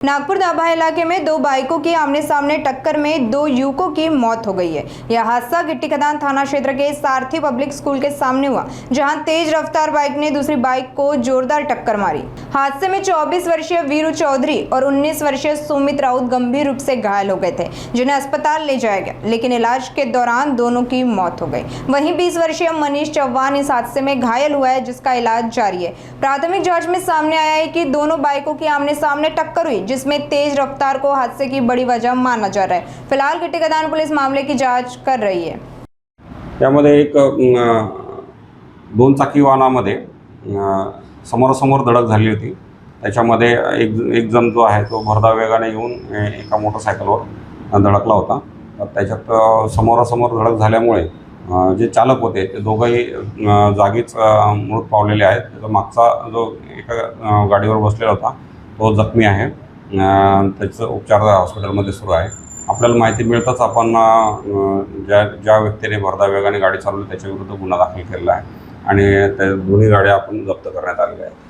नागपुर दाभा इलाके में दो बाइकों की आमने सामने टक्कर में दो युवकों की मौत हो गई है। यह हादसा गिट्टी खदान थाना क्षेत्र के सारथी पब्लिक स्कूल के सामने हुआ, जहां तेज रफ्तार बाइक ने दूसरी बाइक को जोरदार टक्कर मारी। हादसे में 24 वर्षीय वीरू चौधरी और 19 वर्षीय सुमित राउत गंभीर रूप से घायल हो गए थे, जिन्हें अस्पताल ले जाया गया, लेकिन इलाज के दौरान दोनों की मौत हो गई। वहीं 20 वर्षीय मनीष चौहान इस हादसे में घायल हुआ है, जिसका इलाज जारी है। प्राथमिक जाँच में सामने आया है कि दोनों बाइकों की आमने सामने टक्कर हुई, जिसमें तेज रफ्तार को हादसे की बड़ी वजह माना जा रहा है। फिलहाल गिट्टी खदान पुलिस मामले की जांच कर रही है। त्यामध्ये एक दोन चाकी वाहनामध्ये समोरासमोर धडक झाली होती। त्याच्यामध्ये एक जण जो आहे तो भरधाव वेगाने येऊन एका मोटरसायकलवर धडकला होता। त्याच्यात समोरासमोर धडक झाल्यामुळे जे चालक होते ते दोघंही जागीच मृत पावलेले आहेत। त्याचा मागचा जो एका गाडीवर बसलेला होता तो जखमी आहे। त्याचं उपचार हॉस्पिटलमध्ये सुरू आहे। आपल्याला माहिती मिळताच आपण ज्या व्यक्तीने भरधाव वेगाने गाडी चालवली त्याच्याविरुद्ध गुन्हा दाखल केलेला आहे आणि त्या दोन्ही गाड्या आपण जप्त करण्यात आलेल्या आहेत।